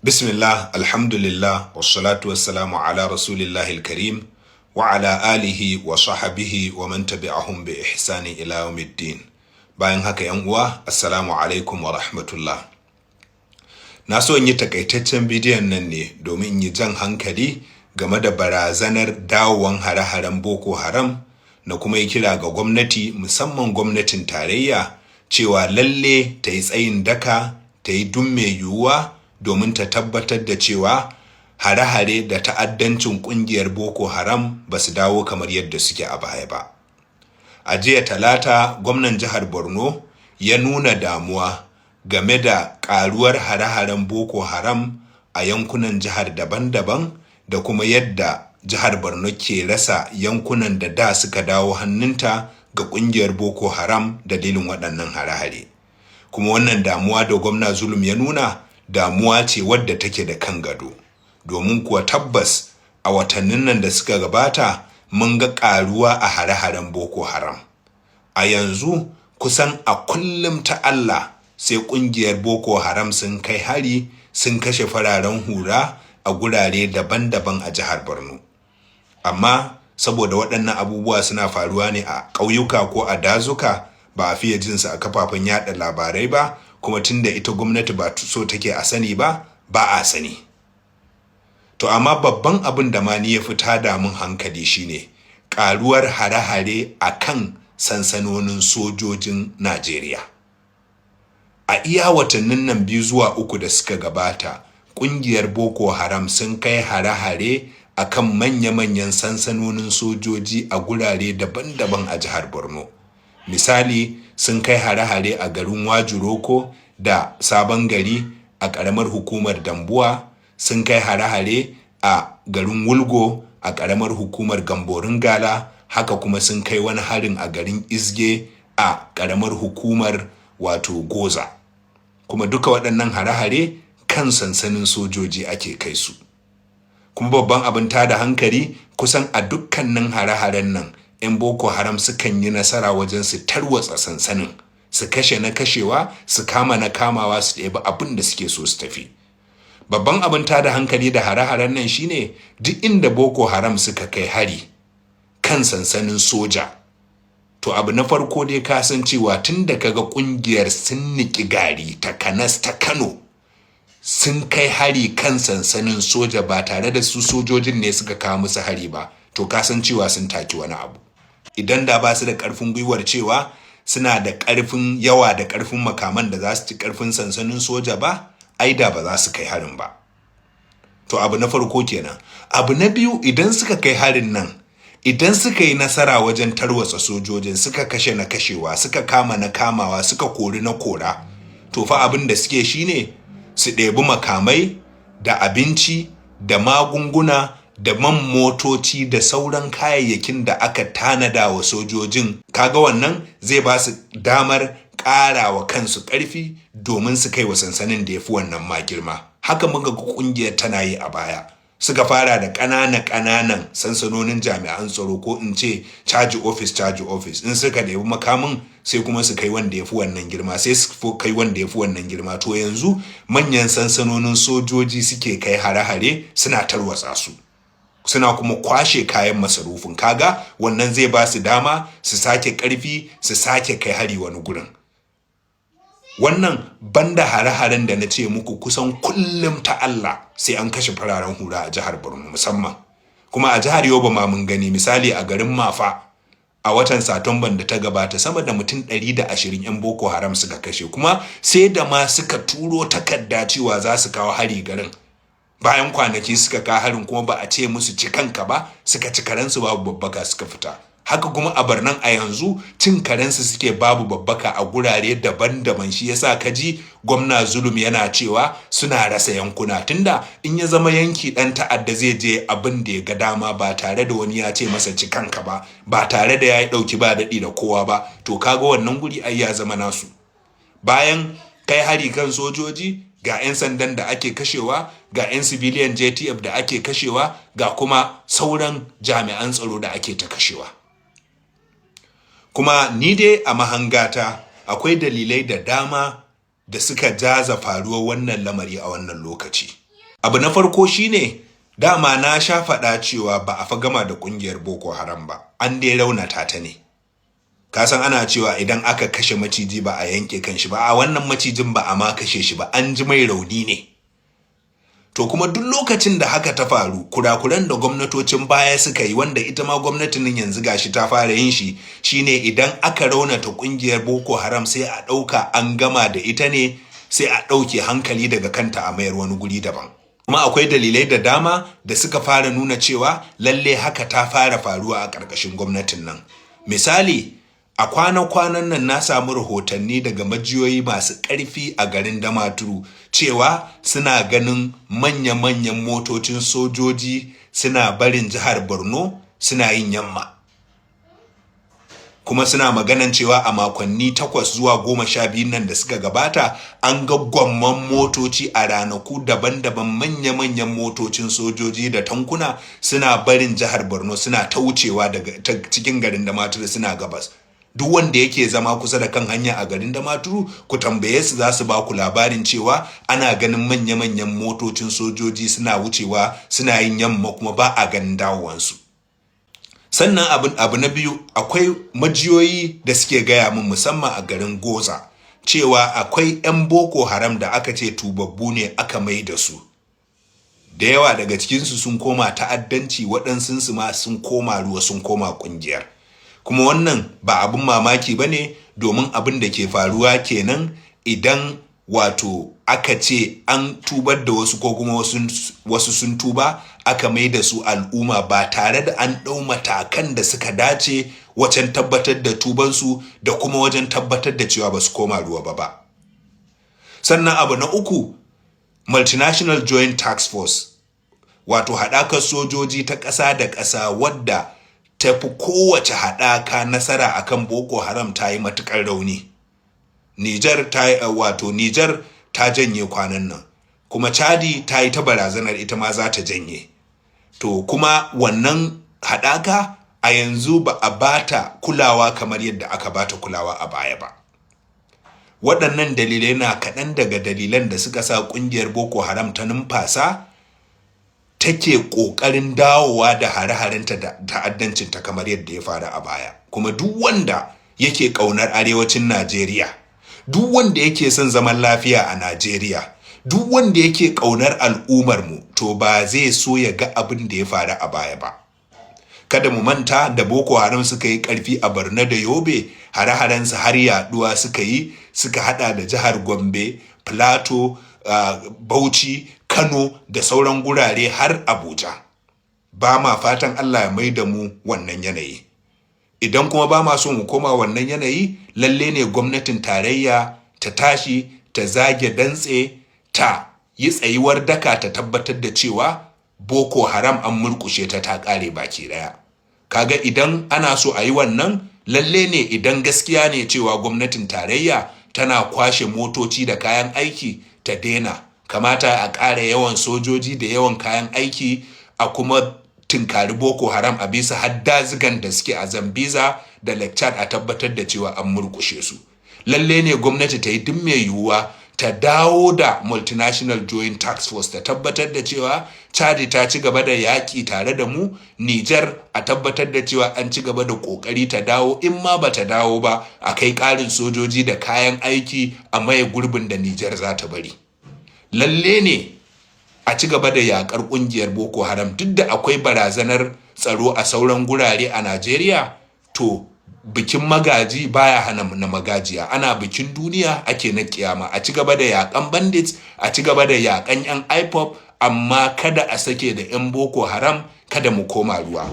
Bismillah, alhamdulillah, wassalatu wassalamu ala rasulillahi karim wa ala alihi wa sahabihi wa man tabi'ahum bi ihsani ila yawmiddin. Bayan haka yan uwa, assalamu alaikum wa rahmatullah. Na so in yi takaitaccen bidiyon nan ne domin in yi jan hankali game da barazanar dawowan hare-haren Boko Haram na kuma yi kira ga gwamnati, musamman gwamnatin tarayya, cewa lalle ta yi tsayin daka, ta yi duk mai yiwuwa domin ta tabbatar da cewa hare-hare da ta'addancin kungiyar Boko Haram ba su dawo kamar yadda suke a baya ba. A jiya Talata, gwamnan jihar Borno ya nuna damuwa game da karuwar hare-haren Boko Haram a yankunan jihar daban-daban da kuma yadda jihar Borno ke rasa yankunan da da suka dawo hannunta ga kungiyar Boko Haram dalilin waɗannan hare-hare. Kuma wannan damuwa da gwamna Zulum ya nuna damuwa ce wadda take da kan gado, domin kuwa tabbas a watannin nan da suka gabata mun ga karuwa a hare-haren Boko Haram. A yanzu kusan a kullum ta Allah sai kungiyar Boko Haram sun kai hari, sun kashe fararen hura a gurare daban-daban a jihar Borno. Amma saboda waɗannan abubuwa suna faruwa ne a ƙauyuka ko a dazuka, ba a fiye jinsu a kafafen yada labarai ba, kuma tunda ita gwamnati ba so take a sani ba a sani. To amma babban abin da ma ni ya fita da mun hankali shine karuwar hare-hare a kan sansanonin sojojin Najeriya. A iya watannin nan 2 zuwa 3 da suka gabata, kungiyar Boko Haram sun kai hare-hare a kan manya-manyan sansanonin sojoji a gurare daban-daban a jihar Borno. Misali, sun kai hare-hare a garin Wajiroko da Sabon Gari a ƙaramar hukumar Dambuwa, sun kai hare-hare a garin Wulgo a ƙaramar hukumar Gamborin Gala, haka kuma sun kai wani harin a garin Izge a ƙaramar hukumar Goza. Kuma duka waɗannan hare-hare kan sansanin sojoji ake kai su. Kuma babban abin tada hankali, kusan a dukkanin hare-haren nan 'yan Boko Haram sukan yi nasara wajen su tarwatsa sansanin, su kashe na kashewa, su kama na kamawa, su ɗebi abin da suke so su tafi. Babban abin tada hankali da hare-haren nan shine duk inda Boko Haram suka kai hari kan sansanin soja, to abu na farko dai ka san cewa tun da kaga kungiyar sun niki gari ta Kanas ta Kano sun kai hari kan sansanin soja ba tare da su sojojin ne suka kawo musu hari ba, to ka san cewa sun taki wani abu. Idan da ba su da ƙarfin gwiwar cewa suna da ƙarfin yawa da ƙarfin makaman da za su ci ƙarfin sansanin soja ba, ai da ba za su kai harin ba. To abu na farko kenan. Abu na biyu, idan suka kai harin nan, idan suka yi nasara wajen tarwatsa sojojin, suka kashe na kashewa, suka kama na kamawa, suka kori na kora, to fa abin da suke shine su ɗebi makamai da abinci da magunguna da man motoci da sauran kayayyakin da aka tanada wa sojojin. Kaga wannan zai ba su damar ƙara wa kansu ƙarfi domin su kai wa sansanin da ya fi wannan ma girma. Haka muka ga ƙungiyar tana yi a baya. Suka fara da ƙananan sansanonin jami'an tsaro, ko in ce caji office. In suka ɗebi makamin sai kuma su kai wanda ya fi wannan girma, sai su kai wanda ya fi wannan girma. To yanzu manyan sansanonin sojoji suke kai hare-hare, suna tarwatsa su, suna kuma kwashe kayan masarufin. Kaga wannan zai ba su dama su sake ƙarfi, su sake kai hari wani gurin. Wannan banda hare-haren da na ce muku kusan kullum ta Allah sai an kashe fararen hura a jihar Borno musamman. Kuma a jihar Yobe ma mun gani, misali a garin Mafa a watan Satumban da ta gabata sama da mutum 120 'yan Boko Haram suka kashe, kuma sai da ma suka turo takarda cewa za su kawo hari garin. Bayan kwanaki suka kawo harin kuma ba a ce musu ci kanka ba, suka ci karensu babu babbaka suka fita. Haka kuma a Barnan a yanzu cin karensu suke babu babbaka a gurare daban-daban. Shi yasa kaji gwamna Zulum yana cewa suna rasa yankuna, tunda in ya zama yanki dan ta'adda zai je abin da ya ga dama ba tare da wani ya ce masa ci kanka ba tare da ya yi ɗauki ba daɗi da kowa ba, to kaga wannan guri ai ya zama nasu. Bayan kai hari kan sojoji, ga 'yan sandan da ake kashewa, ga 'yan civilian JTF da ake kashewa, ga kuma sauran jami'an tsaro da ake ta kashewa. Kuma ni dai a mahangata akwai dalilai da dama da suka jaza faruwar wannan lamari a wannan lokaci. Abu na farko shine dama na sha faɗa cewa ba a fa gama da ƙungiyar Boko Haram ba, an dai raunata ta ne. Ka san ana cewa idan aka kashe maciji ba a yanke kanshi ba, a wannan macijin ba a ma kashe shi ba, an ji mai rauni ne. To kuma duk lokacin da haka ta faru, kurakuran da gwamnatocin baya suka yi, wanda ita ma gwamnatin nan yanzu gashi ta fara yin shi, shine idan aka raunata ƙungiyar Boko Haram sai a ɗauka an gama da ita ne, sai a ɗauke hankali daga kanta a mayar wani guri daban. Kuma akwai dalilai da dama da suka fara nuna cewa lalle haka ta fara faruwa a ƙarƙashin gwamnatin nan. Misali, a kwana-kwanan nan na samu rahotanni daga majiyoyi masu ƙarfi a garin Damaturu cewa suna ganin manya-manyan motocin sojoji suna barin jihar Borno suna yin yamma. Kuma suna maganan cewa a makonni 8 zuwa 12 nan da suka gabata an ga gwamman motoci a ranaku daban-daban, manya-manyan motocin sojoji da tankuna suna barin jihar Borno suna ta wucewa daga cikin garin Damaturu suna gabas. Duk wanda yake zama kusa da kan hanya a garin Damaturu, ku tambaye su, za su ba ku labarin cewa ana ganin manya-manyan motocin sojoji suna wucewa suna yin yamma kuma ba a ganin dawowansu. Sannan abu na biyu, akwai majiyoyi da suke gaya min musamman a garin Goza cewa akwai 'yan Boko Haram da aka ce tubabbu ne aka mai da su. Da yawa daga cikinsu sun koma ta'addanci, waɗansunsu ma sun koma ruwa, sun koma ƙungiyar. Kuma wannan ba abin mamaki ba ne, domin abin da ke faruwa kenan idan wato aka ce an tubar da wasu ko kuma wasu sun tuba aka mai da su al'umma ba tare da an ɗau matakan da suka dace wajen tabbatar da tubansu da kuma wajen tabbatar da cewa ba su koma ruwa ba. Sannan abu na uku, Multinational Joint Task Force, wato haɗakar sojoji ta ƙasa da ƙasa wadda ta fi kowace haɗaka nasara akan Boko Haram ta yi matuƙar rauni. Nijar ta janye kwanan nan, kuma Chadi ta yi ta barazanar ita ma za ta janye. To kuma wannan haɗaka a yanzu ba a bata kulawa kamar yadda aka bata kulawa a baya ba. Waɗannan dalilai na kaɗan daga dalilan da suka sa ƙungiyar Boko Haram ta numfasa take ƙoƙarin dawowa da hare-harenta da ta'addancinta kamar yadda ya faru a baya. Kuma duk wanda yake ƙaunar arewacin Najeriya, duk wanda yake son zaman lafiya a Najeriya, duk wanda yake ƙaunar al'ummarmu, to ba zai so ya ga abin da ya faru a baya ba. Kada mu manta da Boko Haram suka yi ƙarfi a Borno da Yobe, hare-harensu har yaɗuwa suka haɗa da jihar Gombe, Plateau, Bauchi, Kano da sauran gurare har Abuja. Ba ma fatan Allah ya mai da mu wannan yanayi. Idan kuma ba ma so mu koma wannan yanayi, lalle ne gwamnatin tarayya ta tashi, ta zage dantse, ta yi tsayuwar daka, ta tabbatar da cewa Boko Haram an murkushe ta ƙare baki ɗaya. Kaga idan ana so a yi wannan, lalle ne idan gaskiya ne cewa gwamnatin tarayya tana kwashe motoci da kayan aiki, ta daina. Kamata a ƙara yawan sojoji da yawan kayan aiki, a kuma tinkari Boko Haram a bisa haddazigan da suke a Zambiza da Lake Chad, a tabbatar da cewa an murkushe su. Lalle ne gwamnati ta yi duk mai yiwuwa ta dawo da Multinational Joint Task Force, ta tabbatar da cewa Chad ta ci gaba da yaƙi tare da mu, Nijar a tabbatar da cewa an ci gaba da ƙoƙari ta dawo, in ma ba ta dawo ba a kai ƙarin sojoji da kayan aiki a maye gurbin da Nijar za ta bari. Lalle ne a ci gaba da yaƙar ƙungiyar Boko Haram, duk da akwai barazanar tsaro a sauran gurare a Najeriya. To bikin magaji baya hana na magajiya, ana bikin duniya ake na kiyama. A ci gaba da yaƙan bandits, a ci gaba da yaƙan 'yan IPOB, amma kada a sake da 'yan Boko Haram, kada mu koma ruwa.